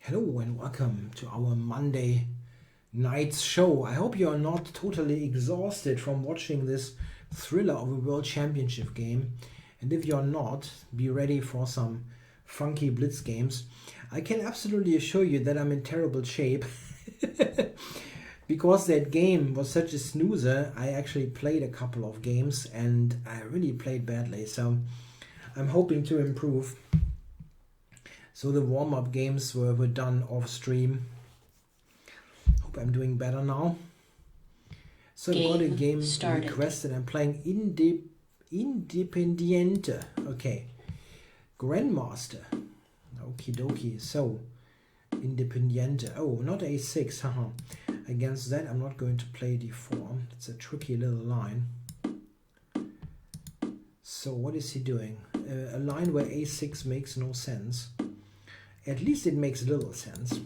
Hello and welcome to our Monday night's show. I hope you are not totally exhausted from watching this thriller of a World Championship game. And if you're not, be ready for some funky blitz games. I can absolutely assure you that I'm in terrible shape. Because that game was such a snoozer, I actually played a couple of games and I really played badly. So I'm hoping to improve. So the warm-up games were done off stream. Hope I'm doing better now. So I've got a game started. requested. I'm playing Independiente. Okay. Grandmaster. Okie dokie. So Independiente. Oh, not a6. Haha. Against that, I'm not going to play d4. It's a tricky little line. So what is he doing? A line where a6 makes no sense. At least it makes little sense.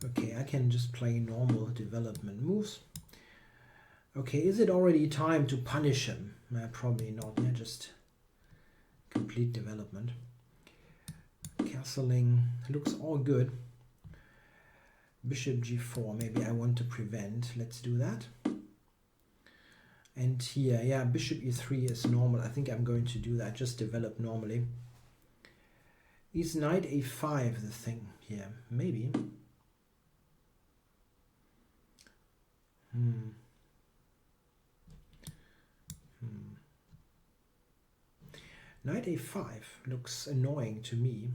Okay, I can just play normal development moves. Okay, is it already time to punish him? Probably not. Yeah, just complete development. Castling looks all good. Bishop g4. Maybe I want to prevent. Let's do that. And here, yeah, bishop e3 is normal. I think I'm going to do that. Just develop normally. Is knight a5 the thing here? Maybe. Knight a5 looks annoying to me.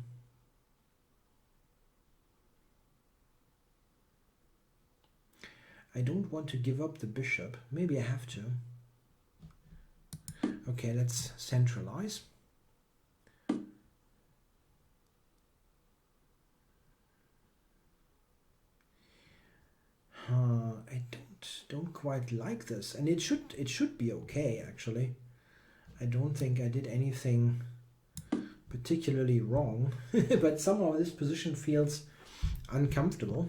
I don't want to give up the bishop. Maybe I have to. Okay, let's centralize. I don't quite like this, and it should be okay actually. I don't think I did anything particularly wrong, but somehow this position feels uncomfortable.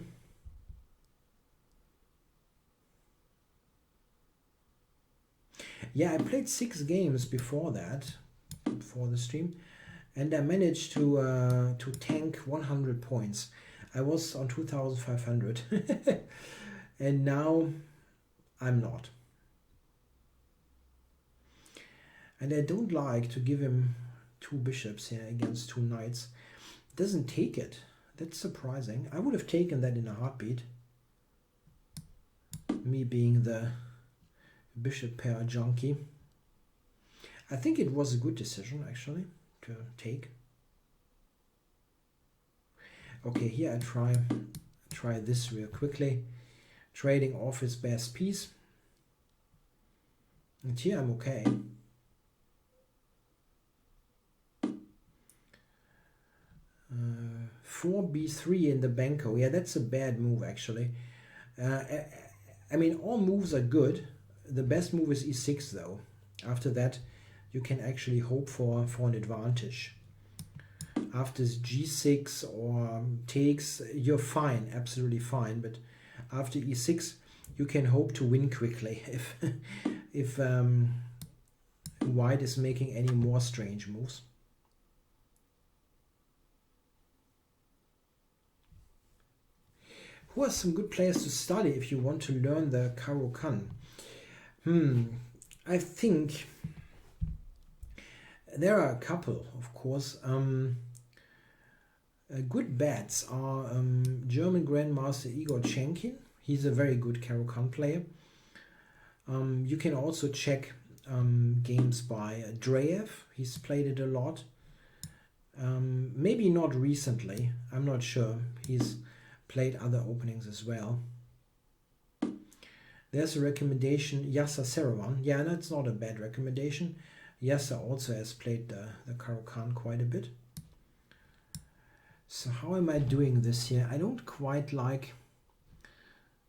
Yeah, I played 6 games before that, before the stream, and I managed to tank 100 points. I was on 2,500. And now I'm not. And I don't like to give him 2 bishops here against 2 knights. Doesn't take it. That's surprising. I would have taken that in a heartbeat. Me being the bishop pair junkie. I think it was a good decision actually to take. Okay, here I try this real quickly. Trading off his best piece. And here I'm okay. Uh, 4b3 in the Benko. Yeah, that's a bad move actually. I mean, all moves are good. The best move is e6 though. After that, you can actually hope for an advantage. After g6 or takes, you're fine, absolutely fine. But after e6, you can hope to win quickly if white is making any more strange moves. Who are some good players to study if you want to learn the Caro-Kann? I think there are a couple, of course. Good bets are German Grandmaster Igor Schenkin. He's a very good Caro-Kann player. You can also check games by Dreyev. He's played it a lot. Maybe not recently. I'm not sure. He's played other openings as well. There's a recommendation, Yasser Seirawan. Yeah, that's not a bad recommendation. Yasser also has played the Caro-Kann quite a bit. So how am I doing this here? I don't quite like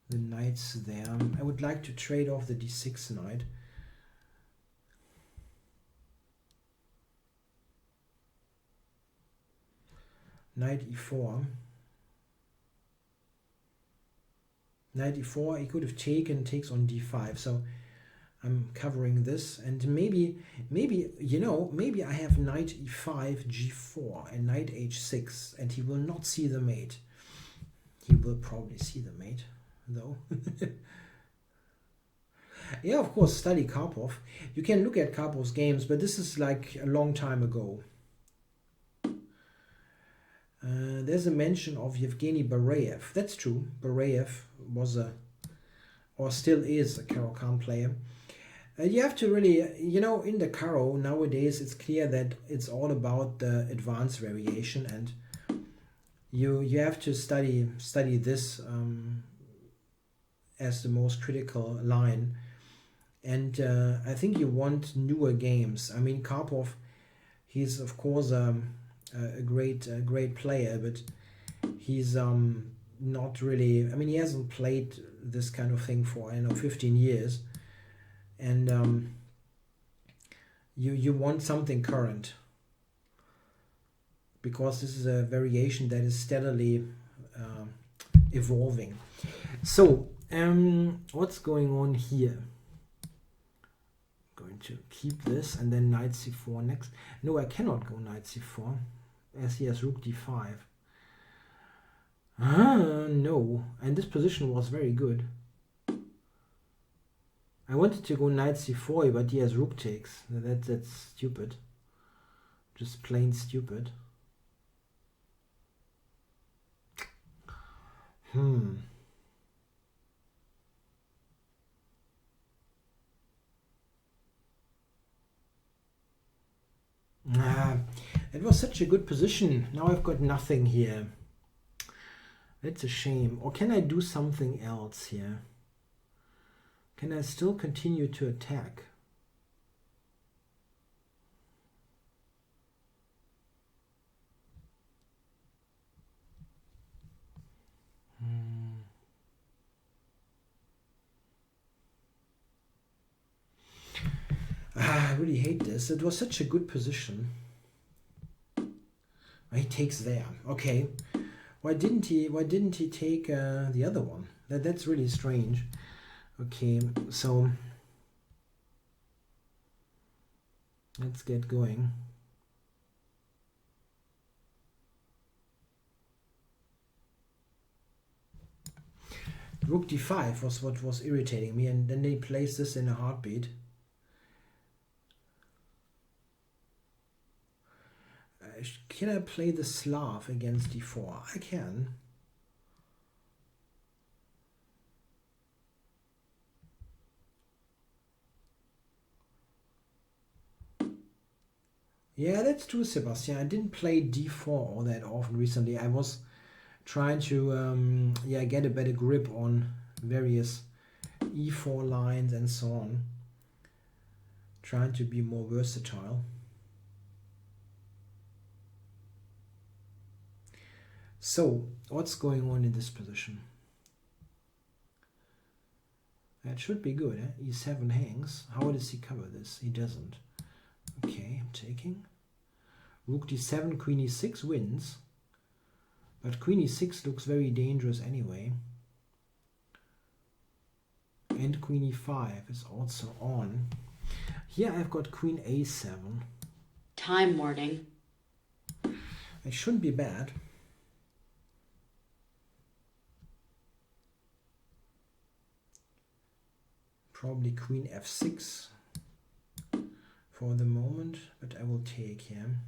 the knights there. I would like to trade off the d6 knight. Knight e4. Knight e4, he could have taken, takes on d5. So I'm covering this, and maybe you know, maybe I have knight e5 g4 and knight h6, and he will not see the mate. He will probably see the mate though. Yeah, of course, study Karpov. You can look at Karpov's games, but this is like a long time ago. There's a mention of Yevgeny Bareyev. That's true. Bareyev was or still is a Caro-Kann player. You have to really, you know, in the Caro nowadays, it's clear that it's all about the advanced variation, and you have to study this as the most critical line. And I think you want newer games. I mean, Karpov, he's of course a great player, but he's not really. I mean, he hasn't played this kind of thing for, I don't know, 15 years, and you want something current, because this is a variation that is steadily evolving. So what's going on here? Going to keep this and then knight c4 next. No, I cannot go knight c4 as he has rook d5. No, and this position was very good. I wanted to go knight c4, but he has rook takes. That's stupid. Just plain stupid. It was such a good position. Now I've got nothing here. That's a shame. Or can I do something else here? Can I still continue to attack? I really hate this. It was such a good position. He takes there. Okay. Why didn't he take the other one? That's really strange. Okay, so let's get going. Rook d5 was what was irritating me, and then they placed this in a heartbeat. Can I play the Slav against d4? I can. Yeah, that's true, Sebastian. I didn't play d4 all that often recently. I was trying to get a better grip on various e4 lines and so on. Trying to be more versatile. So, what's going on in this position? That should be good, eh? e7 hangs. How does he cover this? He doesn't. Okay, I'm taking. Rook d7, queen e6 wins. But queen e6 looks very dangerous anyway. And queen e5 is also on. Here I've got queen a7. Time warning. It shouldn't be bad. Probably queen f6 for the moment, but I will take here.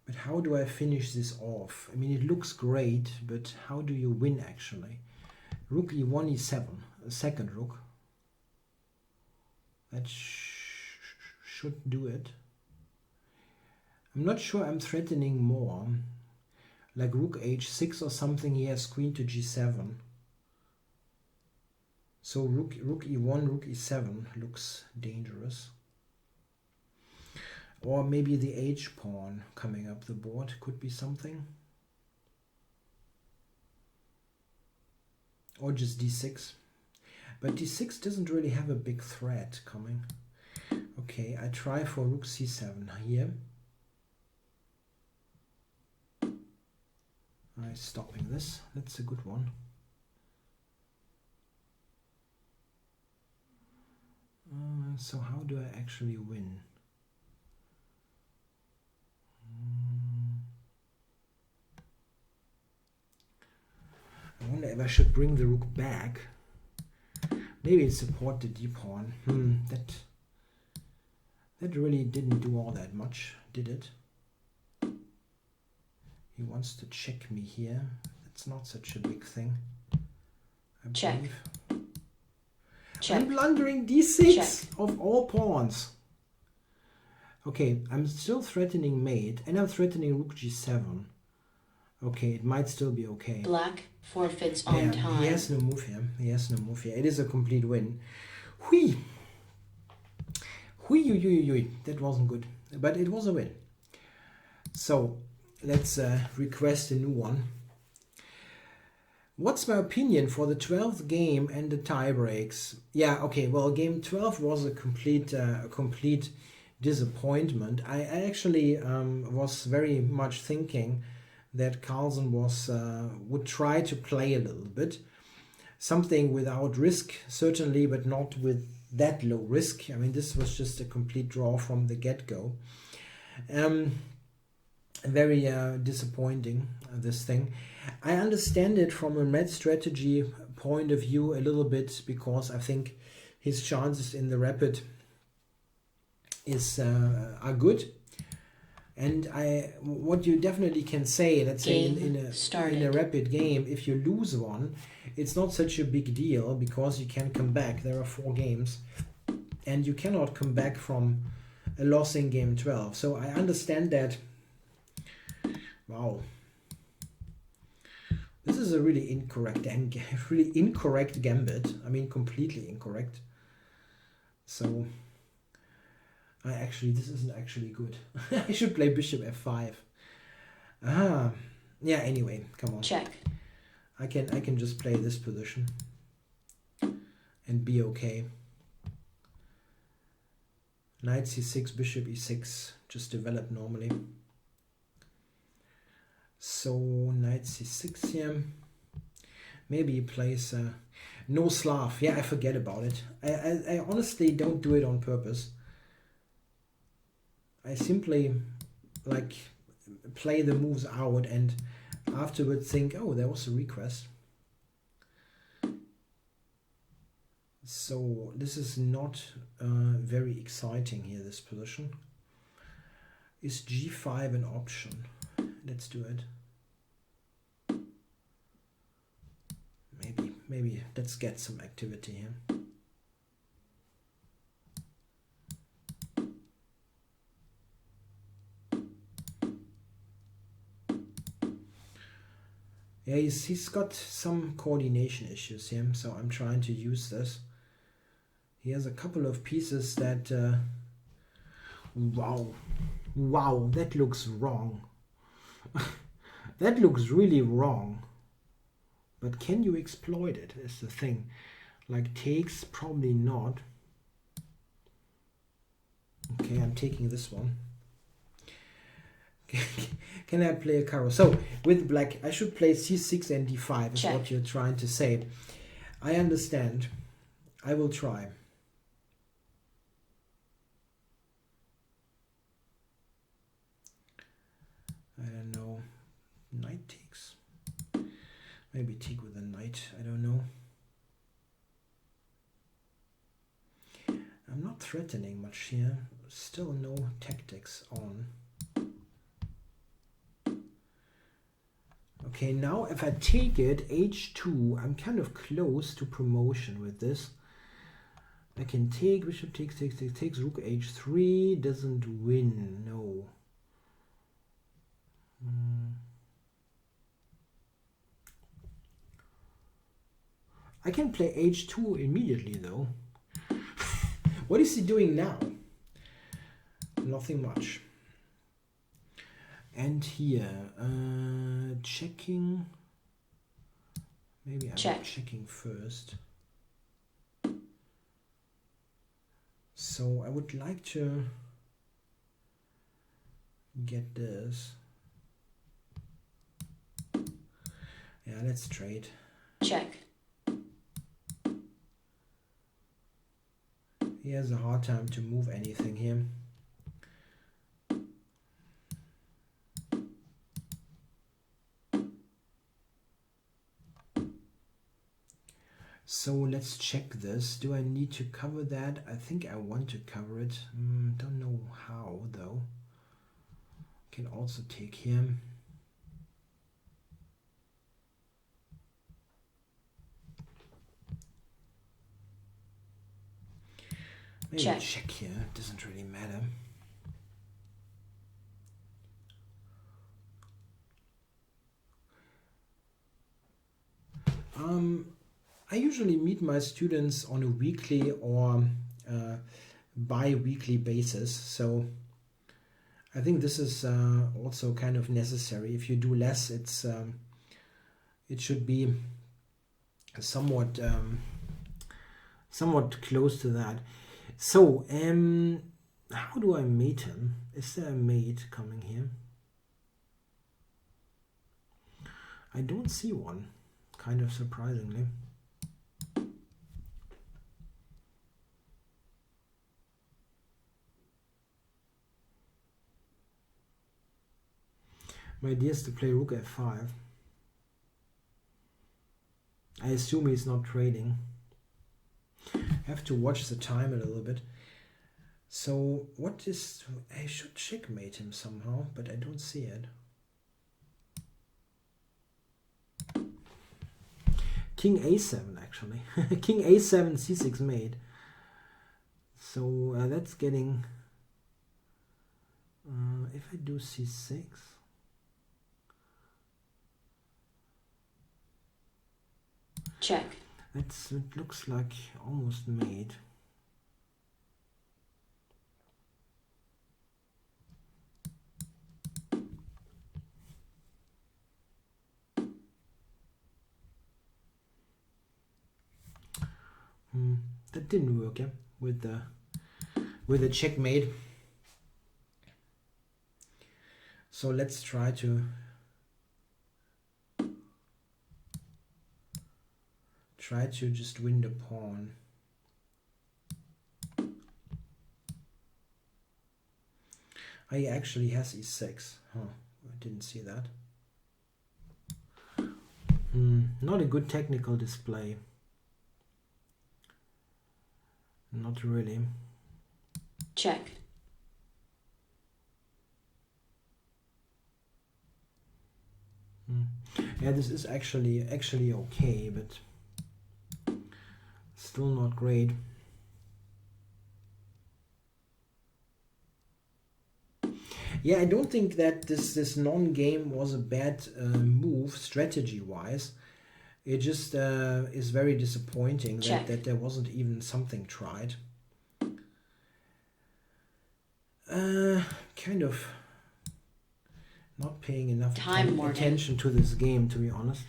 But how do I finish this off? I mean, it looks great, but how do you win actually? Rook e1, e7, a second rook. That should do it. I'm not sure I'm threatening more. Like rook h6 or something, he has queen to g7. So rook e1, rook e7 looks dangerous. Or maybe the h pawn coming up the board could be something. Or just d6. But d6 doesn't really have a big threat coming. Okay, I try for rook c7 here. I'm stopping this. That's a good one. So how do I actually win? I wonder if I should bring the rook back. Maybe support the d pawn. That really didn't do all that much, did it? He wants to check me here. That's not such a big thing, I believe. Check. I'm blundering d6 Check. of all pawns. Okay, I'm still threatening mate, and I'm threatening rook g7. Okay, it might still be okay. Black forfeits on time. He has no move here. He has no move here. It is a complete win. Hui! Hui, that wasn't good. But it was a win. So, let's request a new one. What's my opinion for the 12th game and the tie breaks? Yeah, okay, well, game 12 was a complete disappointment. I actually was very much thinking that Carlsen would try to play a little bit. Something without risk, certainly, but not with that low risk. I mean, this was just a complete draw from the get-go. Very disappointing, this thing. I understand it from a red strategy point of view a little bit, because I think his chances in the rapid are good. And what you definitely can say, let's say in a rapid game, if you lose one, it's not such a big deal, because you can come back. There are 4 games, and you cannot come back from a loss in game 12. So I understand that. Wow. This is a really incorrect gambit. I mean, completely incorrect. So this isn't actually good. I should play bishop f5. Yeah, anyway, come on. Check. I can just play this position and be okay. Knight c6, bishop e6, just develop normally. So knight c6 here. Maybe he plays no Slav. Yeah, I forget about it. I honestly don't do it on purpose. I simply like play the moves out and afterwards think, oh, there was a request. So this is not very exciting here, this position. Is g5 an option? Let's do it. Maybe let's get some activity here. Yeah, he's got some coordination issues here, so I'm trying to use this. He has a couple of pieces that wow, that looks wrong. That looks really wrong. But can you exploit it is the thing. Like takes, probably not. Okay, I'm taking this one. Can I play a Caro? So with black, I should play c6 and d5 is Check. What you're trying to say. I understand. I will try. I don't know. Knight takes. Maybe take with a knight. I don't know. I'm not threatening much here. Still no tactics on. Okay, now if I take it, h2, I'm kind of close to promotion with this. I can take, bishop takes, rook h3, doesn't win, no. I can play h2 immediately though. What is he doing now? Nothing much. And here, checking. Maybe I'm checking first. So I would like to get this. Yeah, let's trade. Check. He has a hard time to move anything here. So let's check this. Do I need to cover that? I think I want to cover it. Don't know how though. Can also take him. Maybe check here. It doesn't really matter. I usually meet my students on a weekly or bi-weekly basis, so I think this is also kind of necessary. If you do less, it should be somewhat close to that. So how do I mate him? Is there a mate coming here? I don't see one, kind of surprisingly. My idea is to play rook f5. I assume he's not trading. I have to watch the time a little bit. So what is... I should checkmate him somehow, but I don't see it. King a7 actually. King a7, c6 mate. So that's getting... if I do c6... Check. It looks like almost made. That didn't work, yeah, with the checkmate. So let's try to just win the pawn. He actually has e6. Huh, I didn't see that. Not a good technical display. Not really. Check. Yeah, this is actually okay, but still not great. Yeah, I don't think that this non-game was a bad move strategy-wise. It just is very disappointing that there wasn't even something tried. Kind of not paying enough attention to this game, to be honest.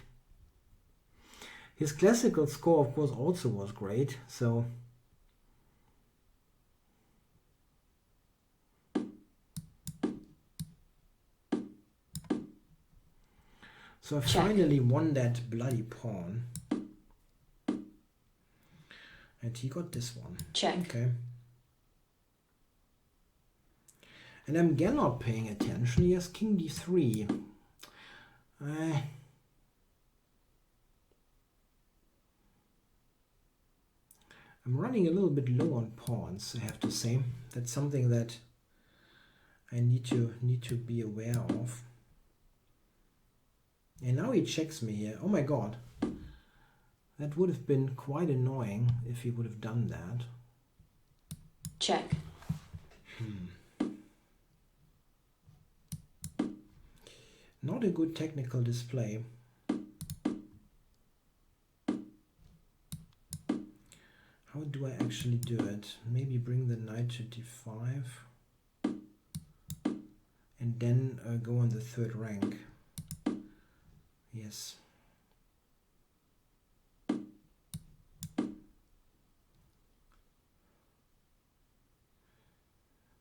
His classical score, of course, also was great, so... So I finally won that bloody pawn. And he got this one. Check. Okay. And I'm again not paying attention. He has king d3. I'm running a little bit low on pawns, I have to say. That's something that I need to be aware of. And now he checks me here. Oh my god. That would have been quite annoying if he would have done that. Check. Not a good technical display. How do I actually do it? Maybe bring the knight to d5 and then go on the third rank. Yes.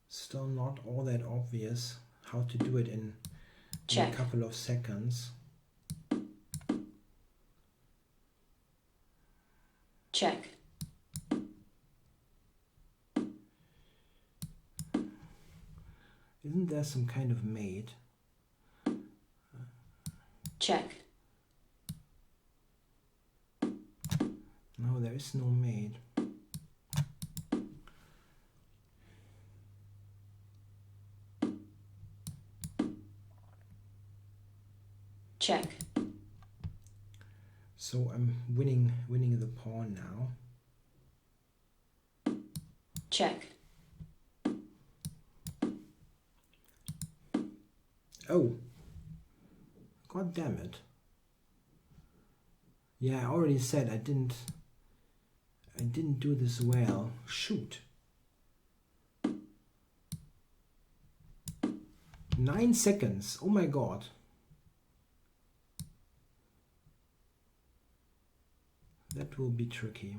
Still not all that obvious how to do it in a couple of seconds. Check. Isn't there some kind of mate? Check. No, there is no mate. Check. So I'm winning the pawn now. Check. Oh. God damn it. Yeah, I already said I didn't do this well. Shoot. 9 seconds. Oh my god. That will be tricky.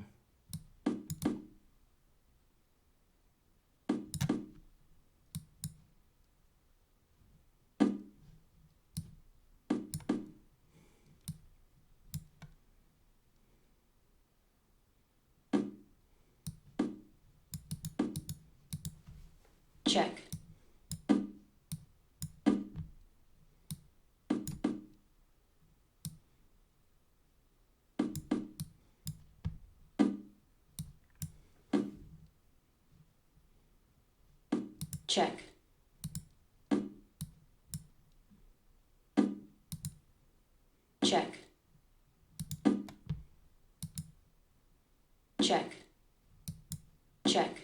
Check. Check. Check. Check. Check.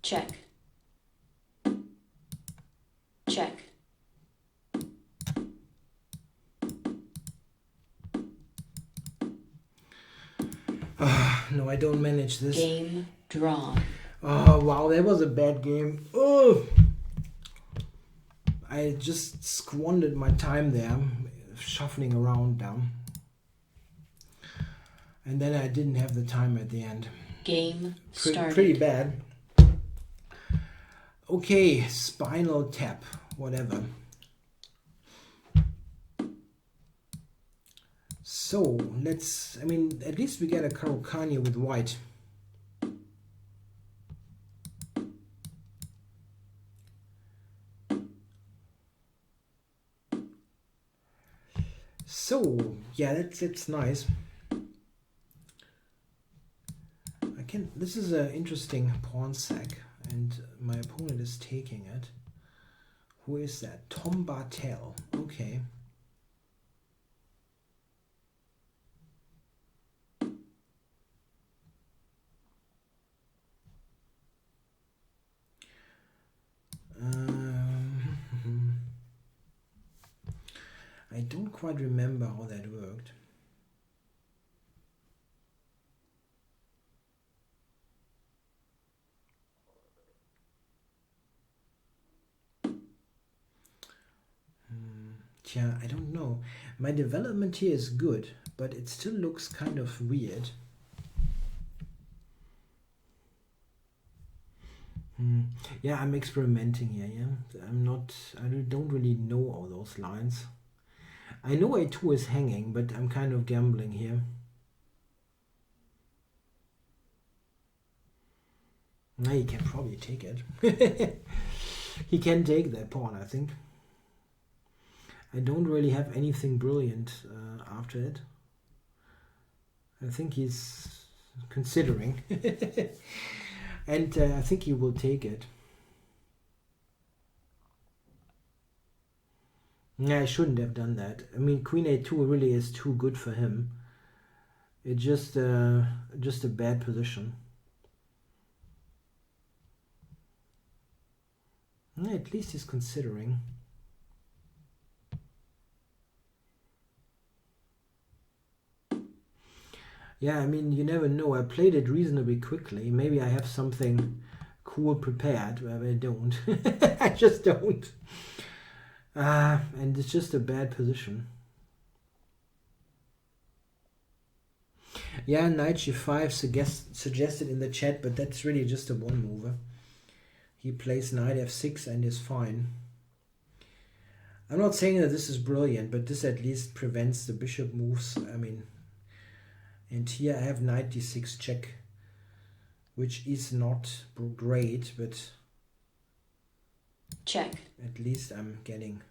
Check. Check. No, I don't manage this. Game drawn. Oh, wow, that was a bad game. Oh, I just squandered my time there, shuffling around down. And then I didn't have the time at the end. Game started. Pretty bad. Okay, spinal tap, whatever. So let's, I mean, at least we get a Caro-Kann here with white. So yeah, that's nice. This is an interesting pawn sack, and my opponent is taking it. Who is that? Tom Bartel. Okay. I don't quite remember how that worked. Yeah, I don't know. My development here is good, but it still looks kind of weird. Yeah, I'm experimenting here, yeah. I don't really know all those lines. I know A2 is hanging, but I'm kind of gambling here. No, he can probably take it. He can take that pawn, I think. I don't really have anything brilliant after it. I think he's considering. And I think he will take it. Yeah, I shouldn't have done that. I mean, Queen A2 really is too good for him. It's just a bad position. Yeah, at least he's considering. Yeah, I mean, you never know. I played it reasonably quickly. Maybe I have something cool prepared, but I don't. I just don't. And it's just a bad position. Yeah, knight g5 suggested in the chat, but that's really just a one mover. He plays knight f6 and is fine. I'm not saying that this is brilliant, but this at least prevents the bishop moves. I mean, and here I have knight d6 check, which is not great, but check, at least I'm getting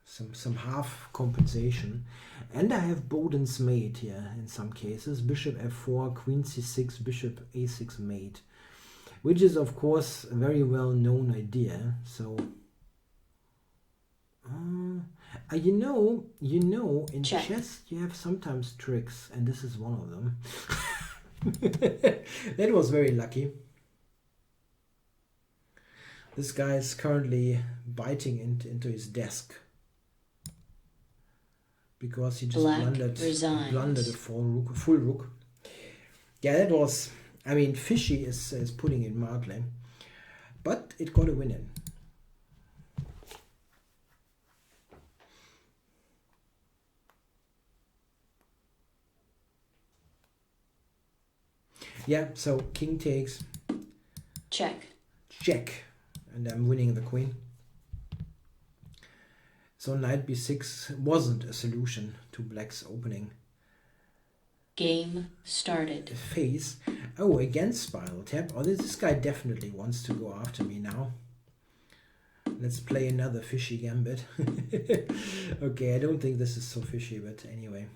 some half compensation. And I have Boden's mate here in some cases. Bishop f4, queen c6, bishop a6 mate, which is of course a very well known idea. So you know, in check, chess you have sometimes tricks, and this is one of them. That was very lucky. This guy is currently biting into his desk because he just blundered a full rook. Yeah, that was, I mean, fishy is putting it mildly, but it got a win in. Yeah, so king takes, check, and I'm winning the queen. So knight b6 wasn't a solution to black's opening game started phase. Oh, again spiral tap. Oh, this guy definitely wants to go after me now. Let's play another fishy gambit. Okay, I don't think this is so fishy, but anyway.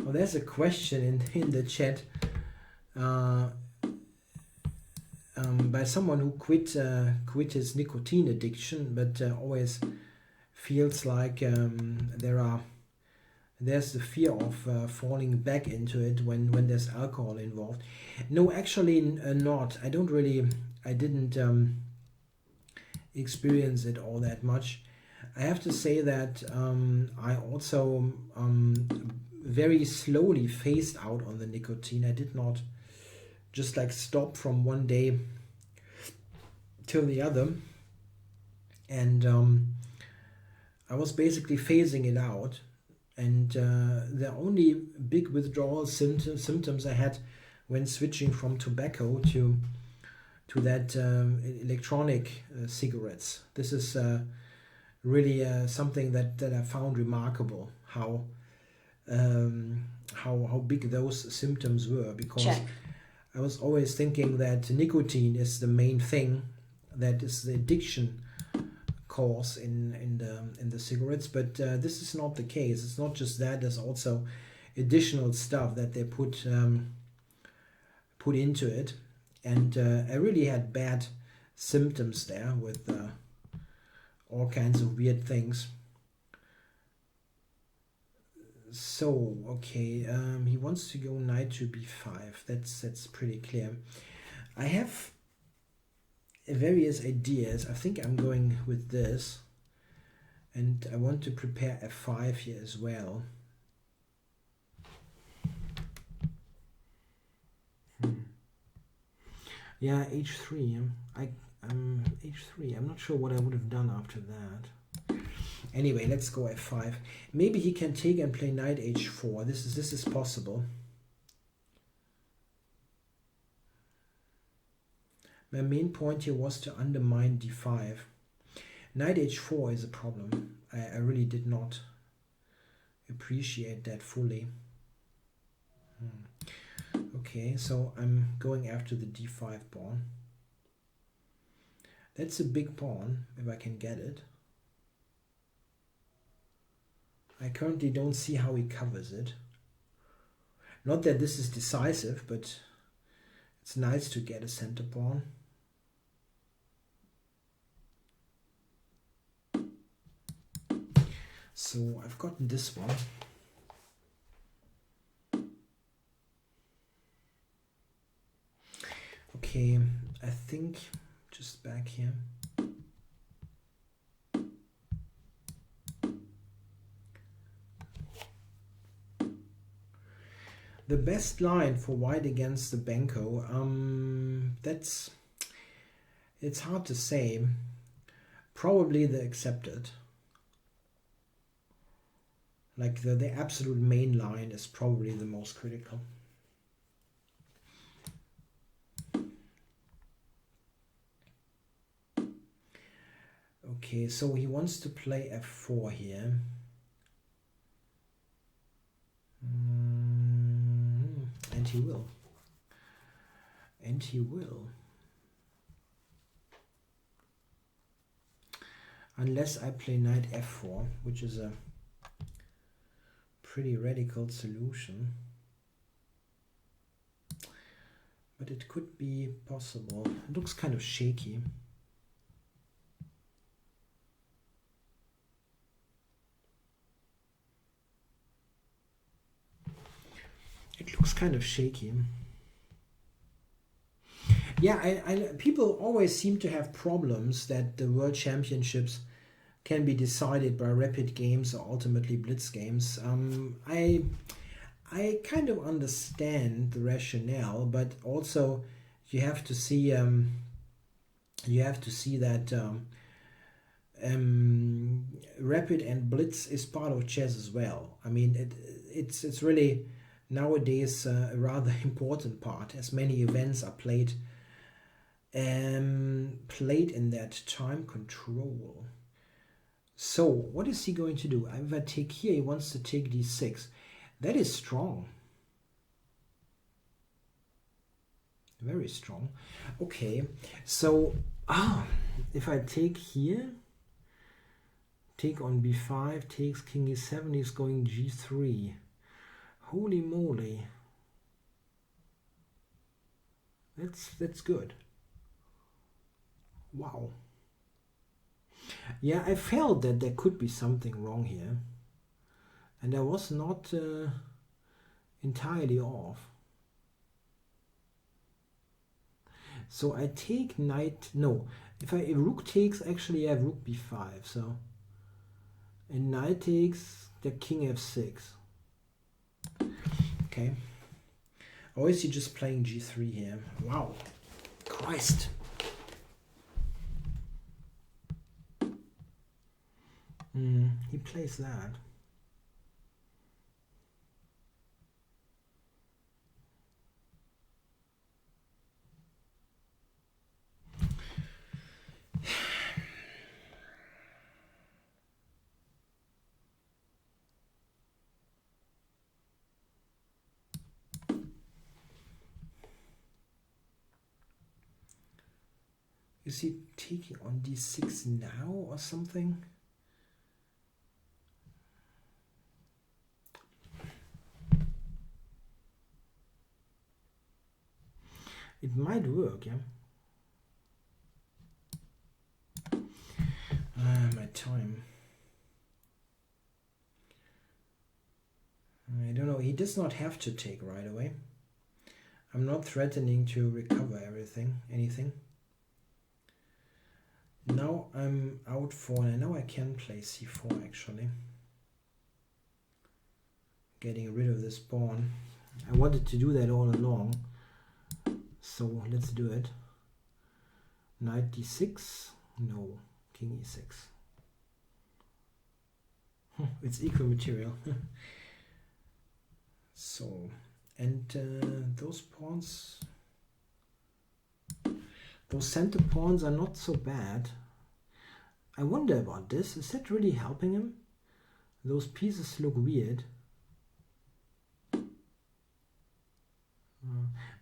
Well, there's a question in the chat by someone who quit his nicotine addiction, but always feels like there's the fear of falling back into it when there's alcohol involved. No, actually not. I didn't experience it all that much. I have to say that I also very slowly phased out on the nicotine. I did not just like stop from one day till the other, and I was basically phasing it out, and the only big withdrawal symptoms I had when switching from tobacco to that electronic cigarettes. This is really something that I found remarkable, how big those symptoms were, because check, I was always thinking that nicotine is the main thing that is the addiction cause in the cigarettes, but this is not the case. It's not just that. There's also additional stuff that they put into it, and I really had bad symptoms there with all kinds of weird things. So okay, he wants to go knight to b5. That's pretty clear. I have various ideas. I think I'm going with this, and I want to prepare f5 here as well. Yeah, h3. H3. I'm not sure what I would have done after that. Anyway, let's go f5. Maybe he can take and play knight h4. This is possible. My main point here was to undermine d5. Knight h4 is a problem. I really did not appreciate that fully. Okay, so I'm going after the d5 pawn. That's a big pawn, if I can get it. I currently don't see how he covers it. Not that this is decisive, but it's nice to get a center pawn. So I've gotten this one. Okay, I think just back here. The best line for white against the Benko, it's hard to say. probably the accepted. Like the absolute main line is probably the most critical. Okay, so he wants to play f4 here. And he will. And he will. Unless I play knight f4, which is a pretty radical solution. But it could be possible. It looks kind of shaky. It looks kind of shaky. Yeah, people always seem to have problems that the World Championships can be decided by rapid games or ultimately blitz games. I kind of understand the rationale, but also you have to see that rapid and blitz is part of chess as well. I mean, it's really nowadays a rather important part, as many events are played in that time control. So what is he going to do? If I take here, he wants to take d6. That is strong. Very strong. Okay, so if I take here, take on b5, takes king e7, he's going g3. Holy moly. That's good. Wow. Yeah, I felt that there could be something wrong here. And I was not entirely off. So I take knight, no, if rook takes, actually I have rook b5, so, and knight takes, the king f6. Okay. Or is he just playing g3 here? Wow. Christ. He plays that. Is he taking on d6 now or something? It might work, yeah. My time. I don't know. He does not have to take right away. I'm not threatening to recover anything. Now I'm out for, and now I can play c4 actually. Getting rid of this pawn. I wanted to do that all along. So let's do it. Knight d6. No. King e6. It's equal material. So, and those pawns, those center pawns are not so bad. I wonder about this. Is that really helping him? Those pieces look weird.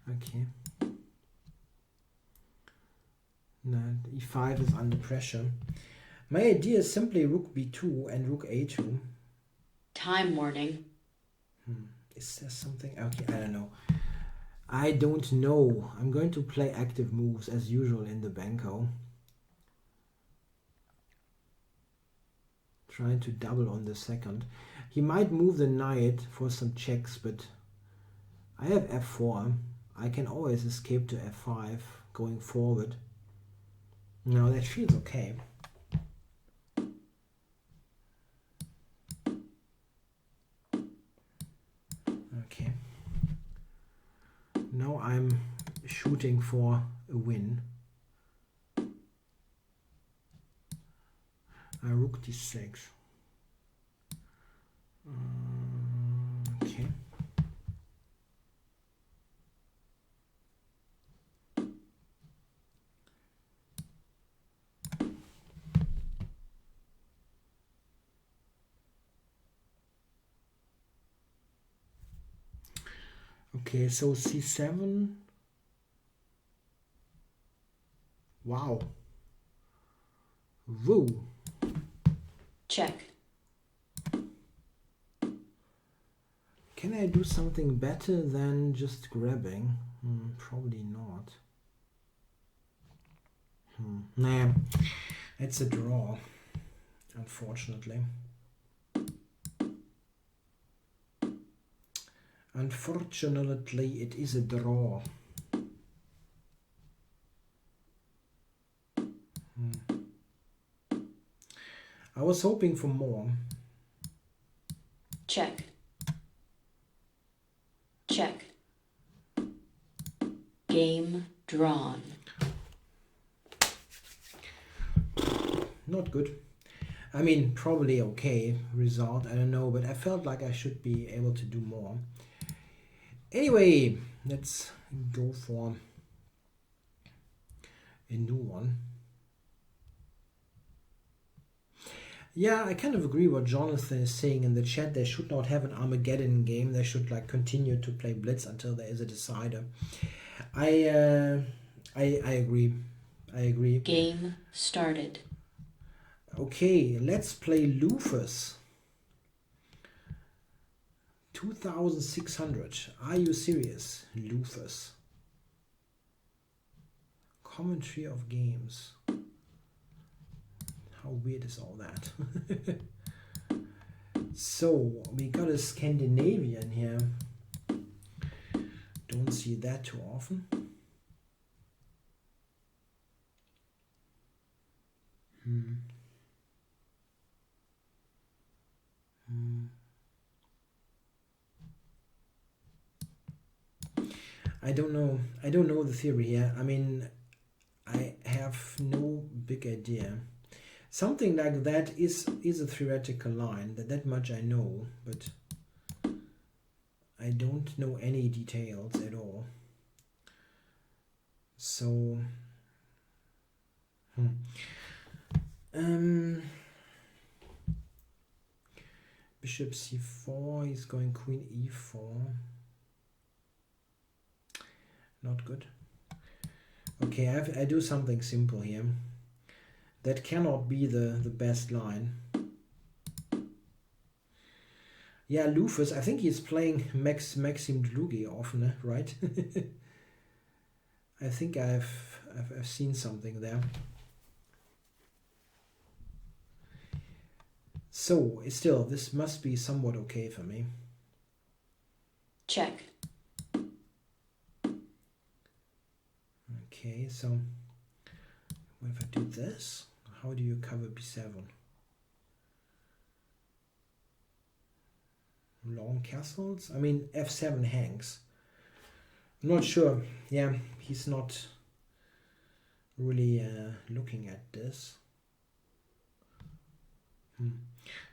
Okay. Knight e5 is under pressure. My idea is simply rook b2 and rook a2. Time warning. Is there something? Okay, I don't know. I don't know. I'm going to play active moves as usual in the Benko. Trying to double on the second. He might move the knight for some checks, but I have f4. I can always escape to f5 going forward. No, that feels okay. Okay. Now I'm shooting for a win. Rook d6. Okay. Okay, so c7. Wow. Woo. Check. Can I do something better than just grabbing? Probably not. Nah, it's a draw, unfortunately. Unfortunately, it is a draw. I was hoping for more. Check. Check. Game drawn. Not good. I mean, probably okay result, I don't know, but I felt like I should be able to do more. Anyway, let's go for a new one. Yeah, I kind of agree what Jonathan is saying in the chat. They should not have an Armageddon game. They should like continue to play Blitz until there is a decider. I agree. I agree. Game started. Okay, let's play Lufus. 2,600. Are you serious? Lufus. Commentary of games. How weird is all that? So, we got a Scandinavian here. Don't see that too often. I don't know. I don't know the theory here. I mean, I have no big idea. Something like that is a theoretical line. That much I know, but I don't know any details at all. So, Bishop c4. He's going Queen e4. Not good. Okay, I do something simple here. That cannot be the best line. Yeah, Lufus, I think he's playing Maxim Dlugi often, right? I think I've seen something there. So, still, this must be somewhat okay for me. Check. Okay, so what if I do this? How do you cover b7? Long castles? I mean, f7 hangs. I'm not sure. Yeah, he's not really looking at this.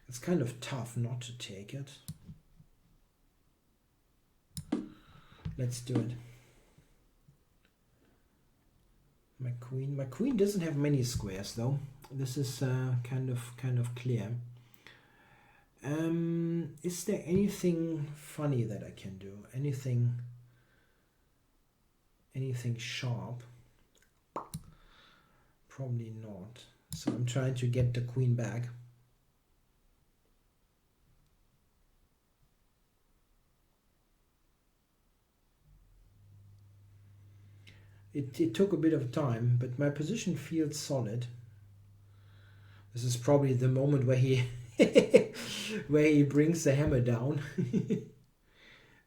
It's kind of tough not to take it. Let's do it. My queen doesn't have many squares though. This is kind of clear. Is there anything funny that I can do? Anything sharp? Probably not. So I'm trying to get the queen back. It took a bit of time, but my position feels solid. This is probably the moment where he where he brings the hammer down.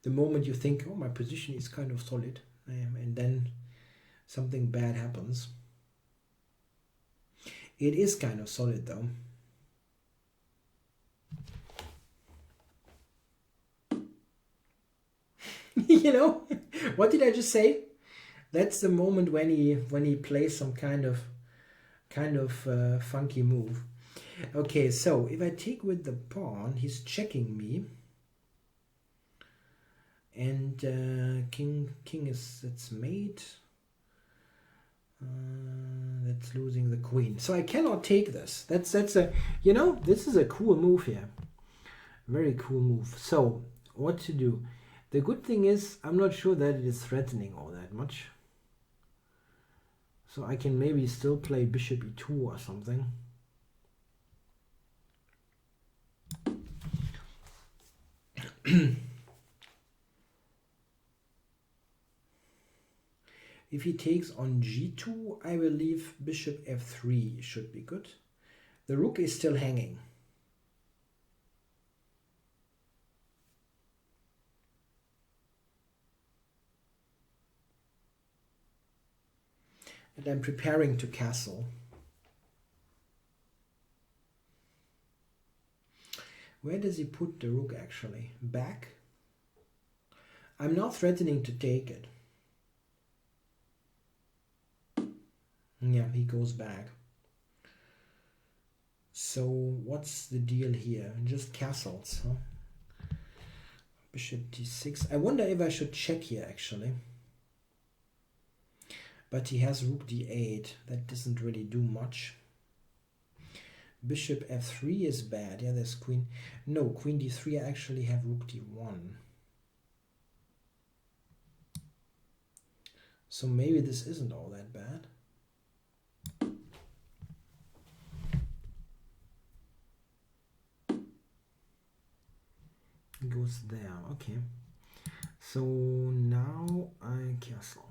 The moment you think, oh, my position is kind of solid, and then something bad happens. It is kind of solid though. You know, what did I just say? That's the moment when he plays some kind of funky move. Okay, so if I take with the pawn, he's checking me. And king is, that's mate. That's losing the queen. So I cannot take this. That's a, you know, this is a cool move here. Very cool move. So what to do? The good thing is I'm not sure that it is threatening all that much. So I can maybe still play bishop e2 or something. If he takes on g2, I believe bishop f3 should be good. The rook is still hanging. And I'm preparing to castle. Where does he put the rook actually? Back? I'm not threatening to take it. Yeah, he goes back. So what's the deal here? Just castles, huh? Bishop d6. I wonder if I should check here actually. But he has rook d8. That doesn't really do much. Bishop f3 is bad. Yeah, there's queen. No, queen d3. I actually have rook d1. So maybe this isn't all that bad. It goes there. Okay. So now I castle.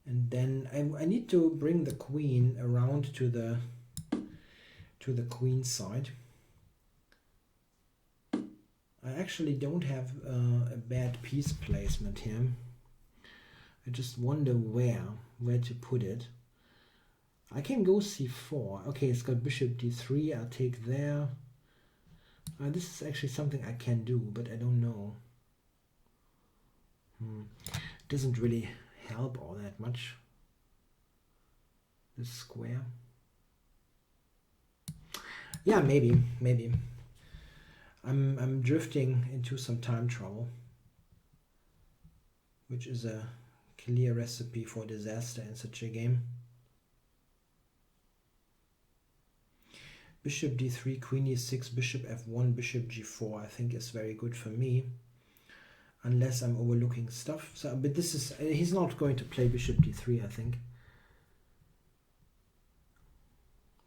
And then I need to bring the queen around to the queen side. I actually don't have a bad piece placement here. I just wonder where to put it. I can go c4. Okay, it's got bishop d3. I'll take there. This is actually something I can do, but I don't know. Doesn't really help all that much. This square. Yeah, maybe. I'm drifting into some time trouble, which is a clear recipe for disaster in such a game. Bishop d3, queen e6, bishop f1, bishop g4 I think is very good for me. Unless I'm overlooking stuff. So, but this is, he's not going to play bishop d3, I think.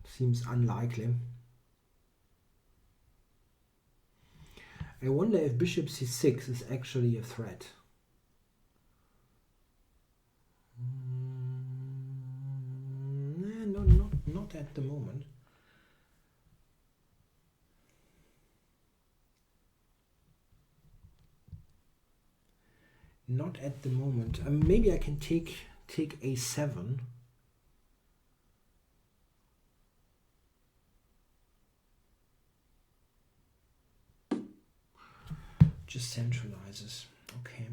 Seems unlikely. I wonder if bishop c6 is actually a threat. No, not at the moment. Not at the moment. Maybe I can take a7. Just centralizes. Okay.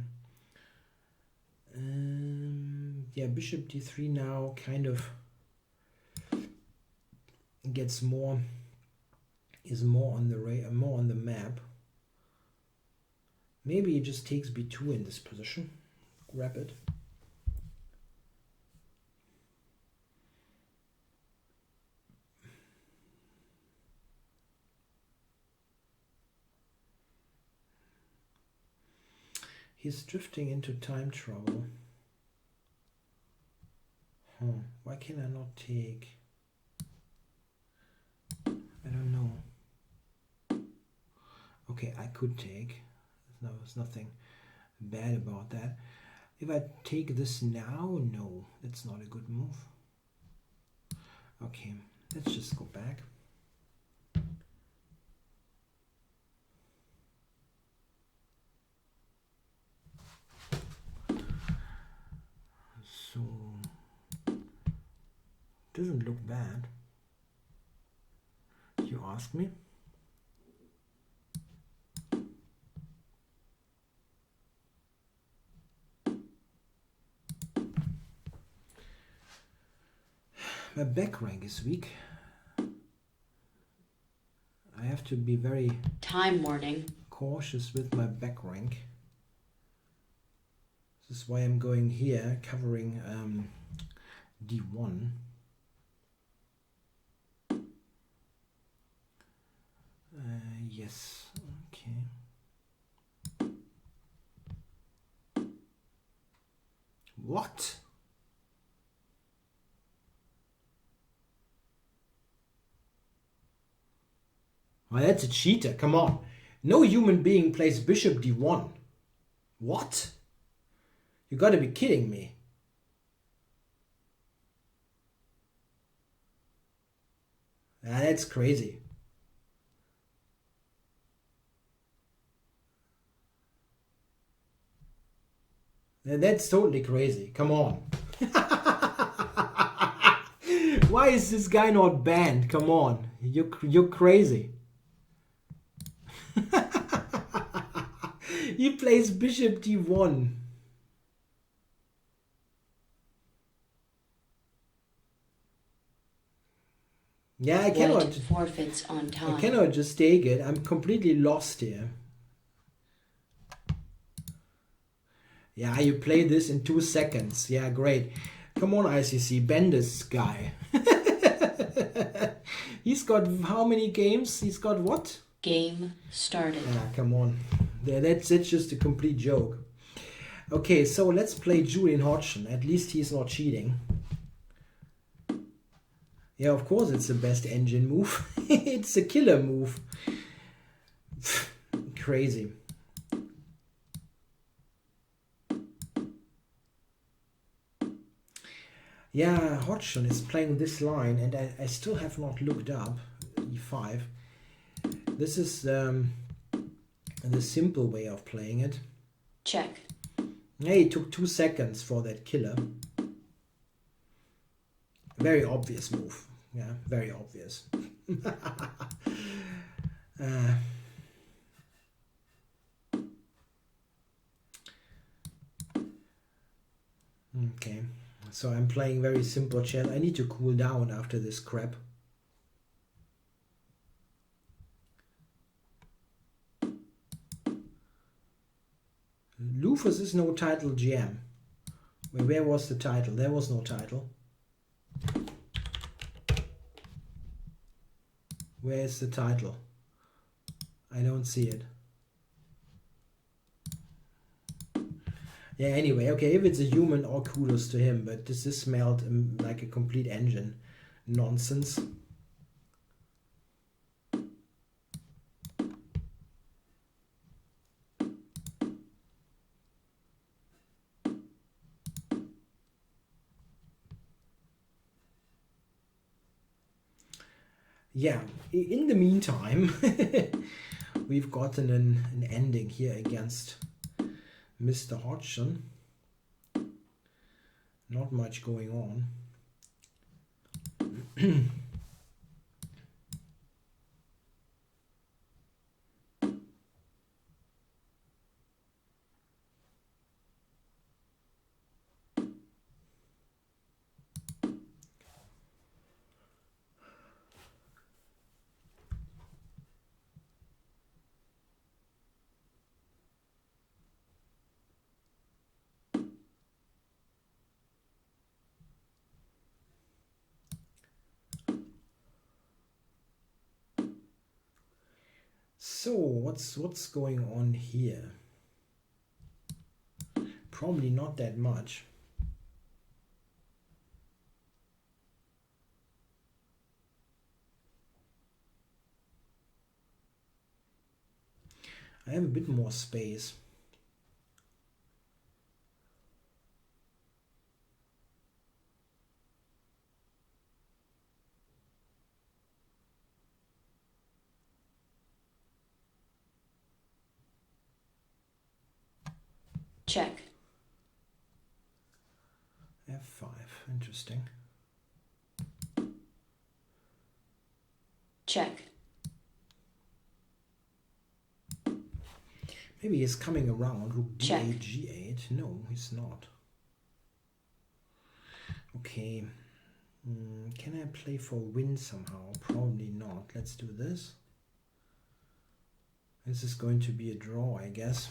Yeah, bishop d3 now kind of gets more, is more on the map. Maybe he just takes b2 in this position. Grab it. He's drifting into time trouble. Why can I not take? I don't know. Okay, I could take. No, there's nothing bad about that. If I take this now, no, that's not a good move. Okay, let's just go back. So, doesn't look bad. You ask me. My back rank is weak. I have to be very Time warning. cautious with my back rank. This is why I'm going here, covering D1. Yes, okay. What? Well, that's a cheater, come on. No human being plays bishop d1. What? You gotta be kidding me. Ah, that's crazy. That's totally crazy. Come on. Why is this guy not banned? Come on. You're crazy. He plays bishop d1. Yeah, I cannot. White forfeits on time. I cannot just take it. I'm completely lost here. Yeah, you play this in 2 seconds. Yeah, great. Come on, ICC, bend this guy. He's got how many games? He's got what? Game started. Ah, come on. That's just a complete joke. Okay, so let's play Julian Hodgson. At least he's not cheating. Yeah, of course it's the best engine move. It's a killer move. Crazy. Yeah, Hodgson is playing this line, and I still have not looked up e5. This is the simple way of playing it. Check. Hey, it took 2 seconds for that killer. Very obvious move. Yeah, very obvious. Okay, so I'm playing very simple chess. I need to cool down after this crap. Lufus is no title GM. Where was the title? There was no title. Where is the title? I don't see it. Yeah, anyway, okay, if it's a human, all kudos to him, but this smelled like a complete engine. Nonsense. Yeah, in the meantime, we've gotten an ending here against Mr. Hodgson. Not much going on. So what's going on here? Probably not that much. I have a bit more space. Check. F5, interesting. Check. Maybe he's coming around. Rook Check. d8, g8. No, he's not. Okay. Can I play for win somehow? Probably not. Let's do this. This is going to be a draw, I guess.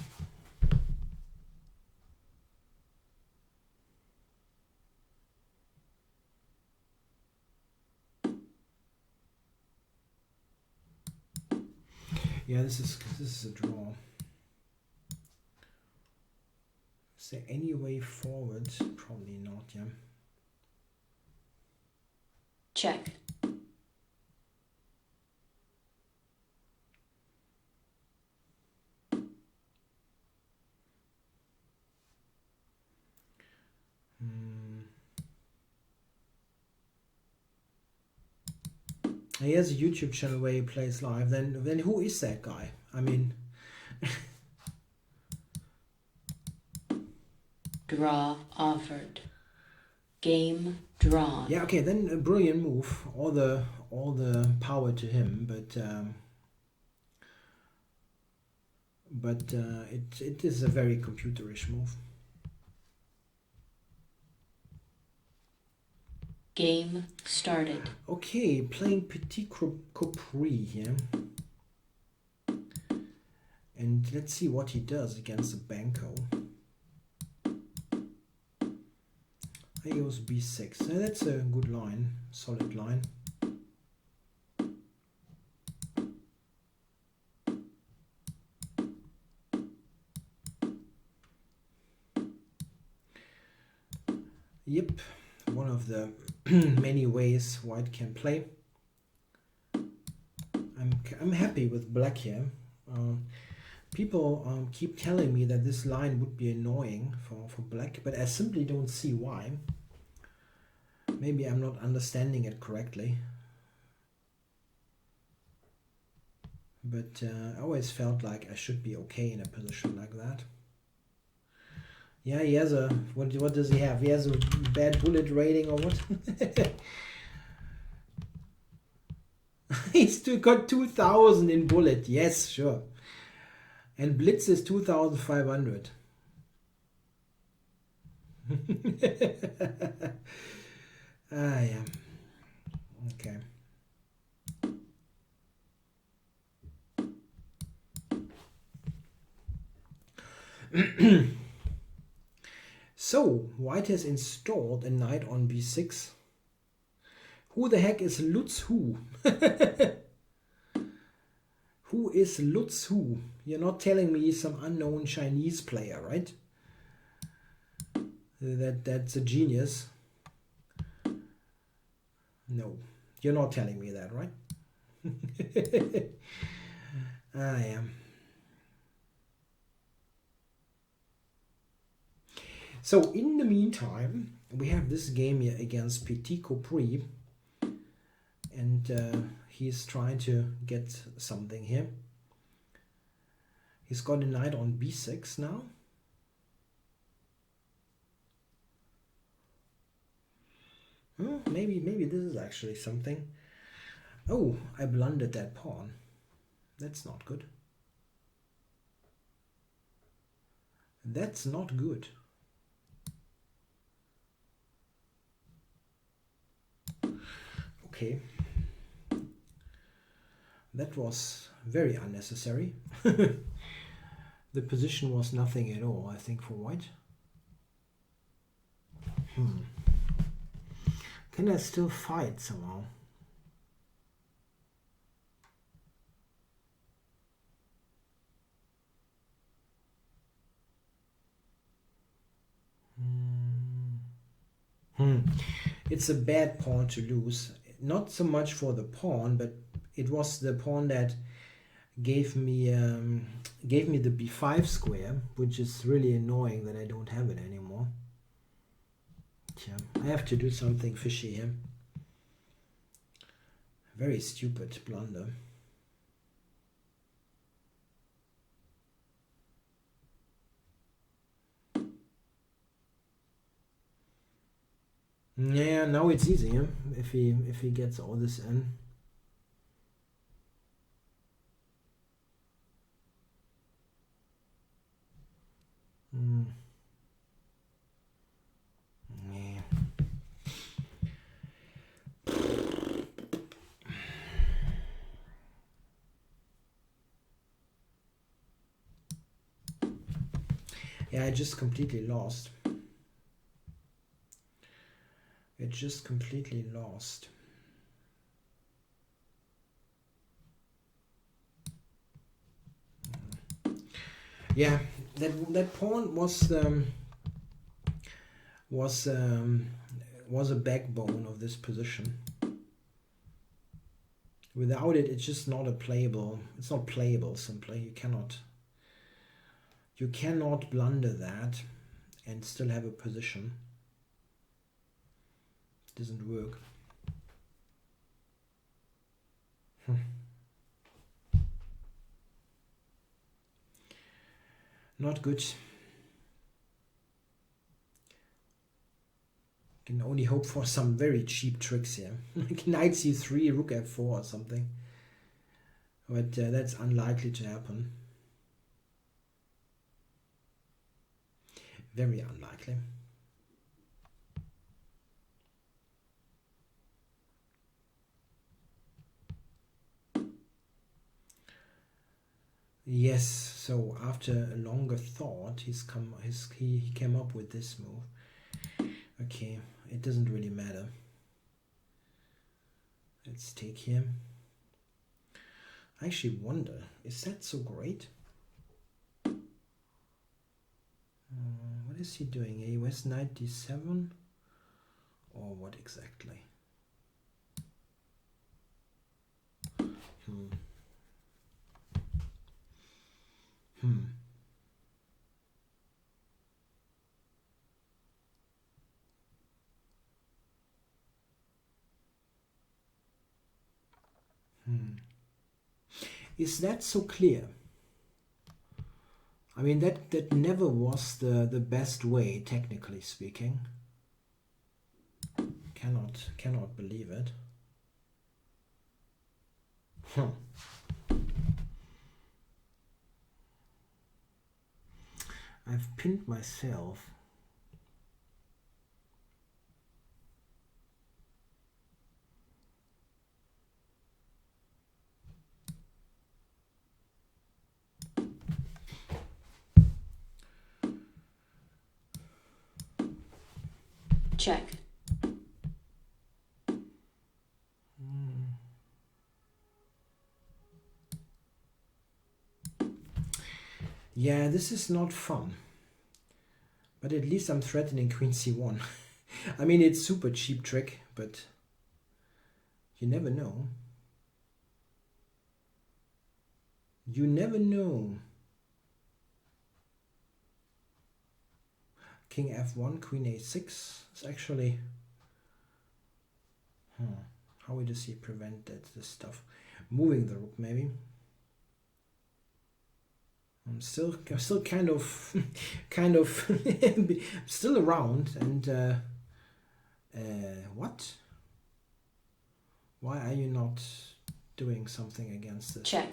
Yeah, this is a draw. Is there any way forward? Probably not, yeah. Check. He has a YouTube channel where he plays live. Then who is that guy? I mean, Draw offered. Game drawn. yeah, okay, then a brilliant move. All the power to him, but it is a very computerish move. Game started. Okay, playing Petit Capri here. And let's see what he does against the Benko. He goes b6. That's a good line, solid line. Yep, one of the many ways white can play. I'm happy with black here. People keep telling me that this line would be annoying for black, but I simply don't see why. Maybe I'm not understanding it correctly. But I always felt like I should be okay in a position like that. Yeah, he has a... What does he have? He has a bad bullet rating or what? He's got 2,000 in bullet. Yes, sure. And Blitz is 2,500. Yeah. Okay. So, white has installed a knight on b6. Who the heck is Lutz Hu? Who is Lutz Hu? You're not telling me he's some unknown Chinese player, right? That's a genius. No, you're not telling me that, right? I am. So in the meantime, we have this game here against Petit Capri, and he's trying to get something here. He's got a knight on b6 now. Maybe this is actually something. Oh, I blundered that pawn. That's not good. That's not good. Okay. That was very unnecessary. The position was nothing at all, I think, for white. Can I still fight somehow? It's a bad pawn to lose. Not so much for the pawn, but it was the pawn that gave me the b5 square, which is really annoying that I don't have it anymore. Yeah, I have to do something fishy here. Very stupid blunder. Yeah, now it's easy, huh? If he gets all this in. Yeah. Yeah, I just completely lost. It just completely lost. Yeah, that pawn was a backbone of this position. Without it, it's just not a playable. It's not playable simply. You cannot blunder that and still have a position. It doesn't work. Not good. Can only hope for some very cheap tricks here. Like knight c3, rook f4 or something. But that's unlikely to happen. Very unlikely. Yes, so after a longer thought, he came up with this move. Okay, it doesn't really matter. Let's take here. I actually wonder, is that so great? What is he doing? He was knight d7? Or what exactly? Is that so clear? I mean, that never was the best way, technically speaking. Cannot believe it. I've pinned myself. Check. Yeah, this is not fun. But at least I'm threatening queen c1. I mean, it's super cheap trick, but you never know. You never know. King f1, queen a6 is actually... How does he prevent this stuff? Moving the rook, maybe. I'm still kind of still around, and what? Why are you not doing something against this? Check.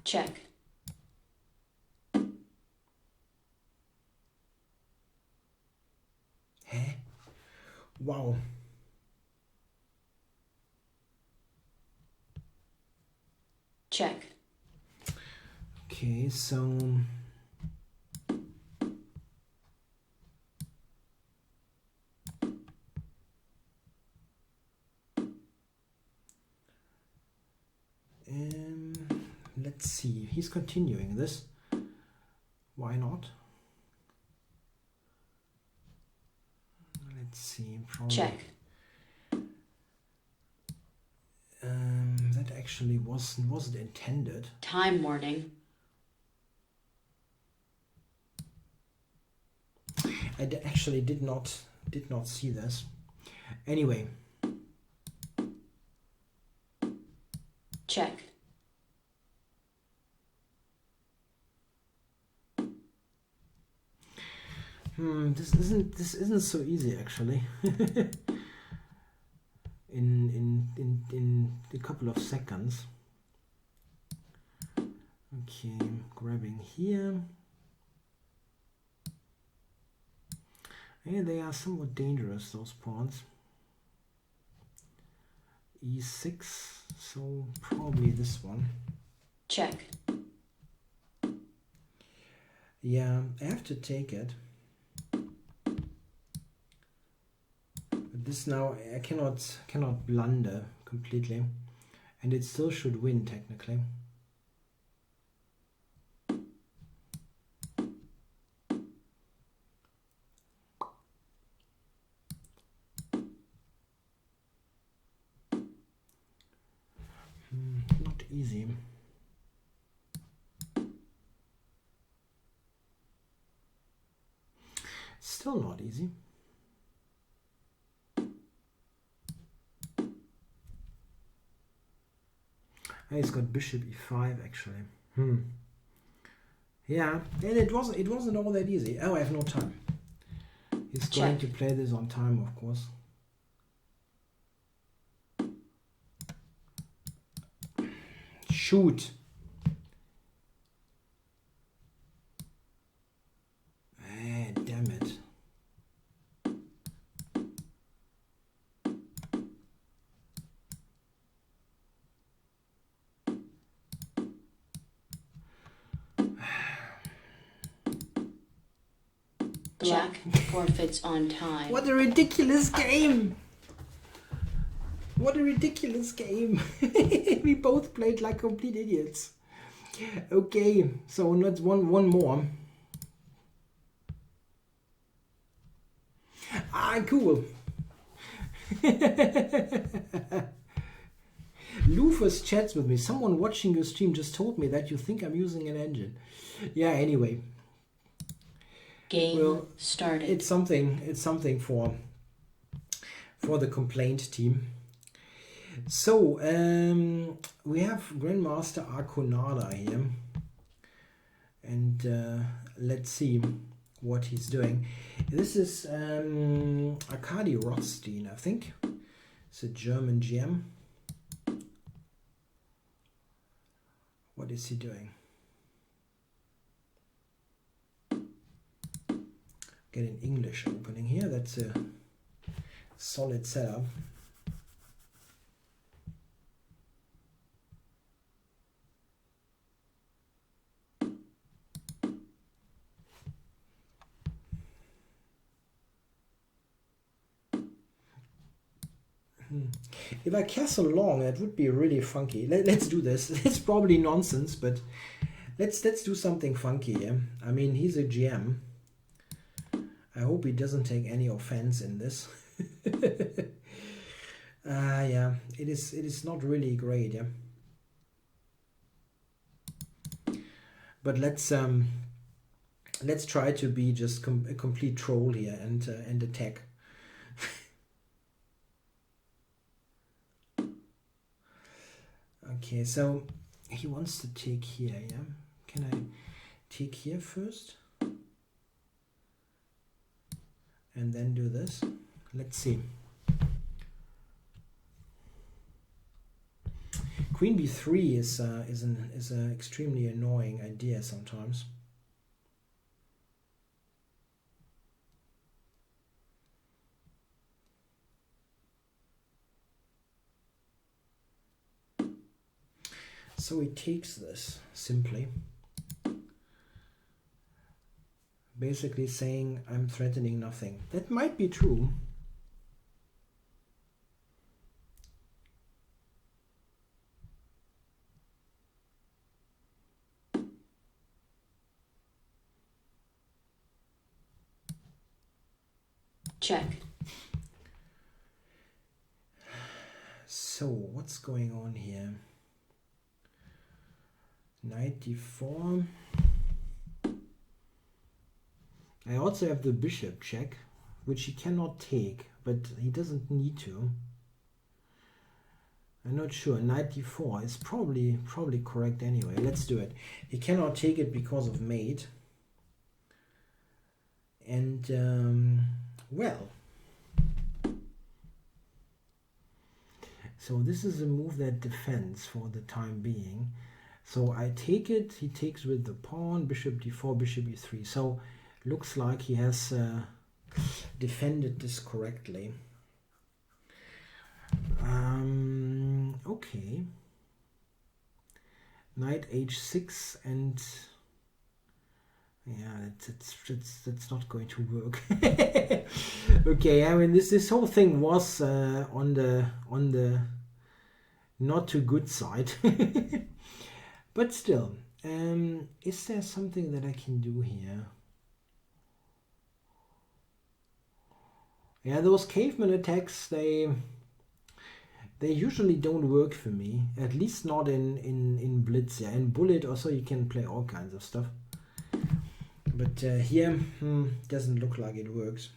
Check. Huh? Wow. Check. Okay, so let's see. He's continuing this. Why not? Let's see. Probably. Check. That actually wasn't intended. Time warning. I actually did not see this. Anyway. Check. This isn't so easy actually. in a couple of seconds. Okay, grabbing here. Yeah, they are somewhat dangerous, those pawns. e6, so probably this one. Check. Yeah, I have to take it. But this now, I cannot blunder completely. And it still should win, technically. Not easy. Still not easy. He's got bishop e5 actually. Yeah, and it wasn't all that easy. Oh, I have no time. He's going to play this on time, of course. Shoot. Damn it. Black forfeits on time. What a ridiculous game! What a ridiculous game! We both played like complete idiots. Okay, so let's one more. Ah, cool. Lufus chats with me. Someone watching your stream just told me that you think I'm using an engine. Yeah, anyway. Game started. It's something for the complaint team. So we have Grandmaster Arconada here, and let's see what he's doing. This is Arkady Rothstein, I think. It's a German GM. What is he doing? Get an English opening here. That's a solid setup. If I castle long, that would be really funky. Let's do this. It's probably nonsense, but let's do something funky here. I mean, he's a GM. I hope he doesn't take any offense in this. Yeah, it is not really great, yeah. But let's try to be just a complete troll here and attack. Okay, so he wants to take here, yeah? Can I take here first? And then do this? Let's see. Queen b3 is an extremely annoying idea sometimes. So he takes this simply, basically saying I'm threatening nothing. That might be true. Check. So what's going on here? Knight d4. I also have the bishop check, which he cannot take, but he doesn't need to. I'm not sure. Knight d4 is probably correct anyway. Let's do it. He cannot take it because of mate. And well, so this is a move that defends for the time being. So I take it, he takes with the pawn, bishop d4, bishop e3. So looks like he has defended this correctly. Okay. Knight h6, and Yeah, it's not going to work. Okay, I mean this whole thing was on the not too good side, but still, is there something that I can do here? Yeah, those caveman attacks, they usually don't work for me. At least not in Blitz. Yeah, in Bullet also you can play all kinds of stuff. But here, doesn't look like it works.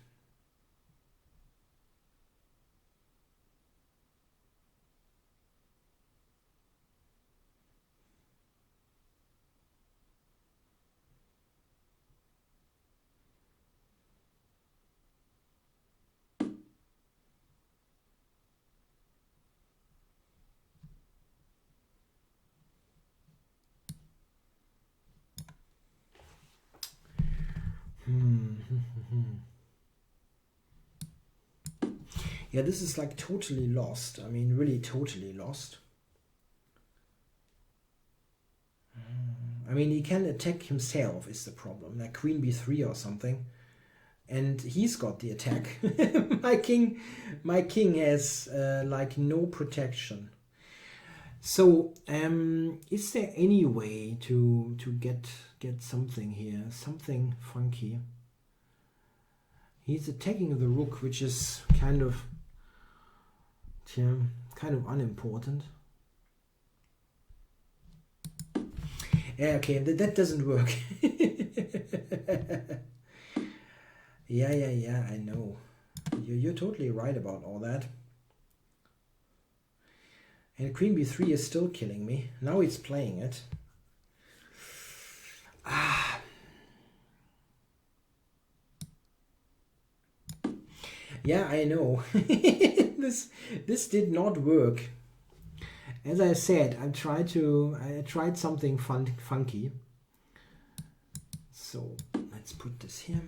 Yeah, this is like totally lost. I mean, really totally lost. I mean, he can attack himself is the problem. Like Queen B3 or something. And he's got the attack. my king has like no protection. So, is there any way to get something here, something funky? He's attacking the rook, which is kind of unimportant. Yeah, okay, that doesn't work. Yeah, I know. You're totally right about all that. And Queen B3 is still killing me. Now it's playing it. Yeah, I know. This did not work. As I said, I tried something funky. So let's put this here.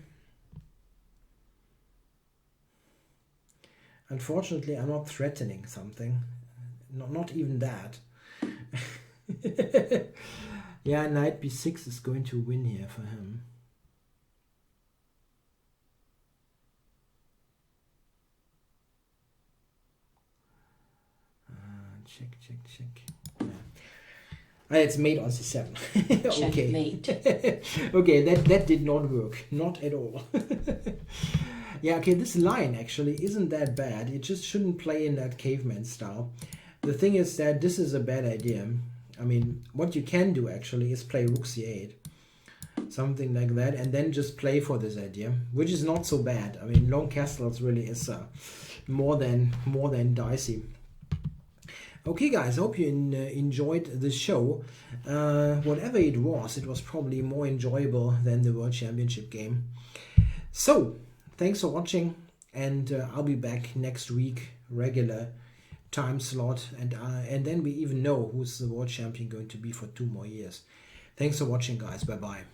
Unfortunately, I'm not threatening something. Not even that. Yeah, knight b6 is going to win here for him. Check. Yeah. It's mate on c7. Okay. Checkmate. Okay, that did not work. Not at all. Yeah, okay, this line actually isn't that bad. It just shouldn't play in that caveman style. The thing is that this is a bad idea. I mean, what you can do actually is play rook c8. Something like that, and then just play for this idea, which is not so bad. I mean, long castles really is more than dicey. Okay, guys, hope you enjoyed the show. Whatever it was probably more enjoyable than the World Championship game. So, thanks for watching, and I'll be back next week, regular time slot, and then we even know who's the World Champion going to be for 2 more years. Thanks for watching, guys. Bye-bye.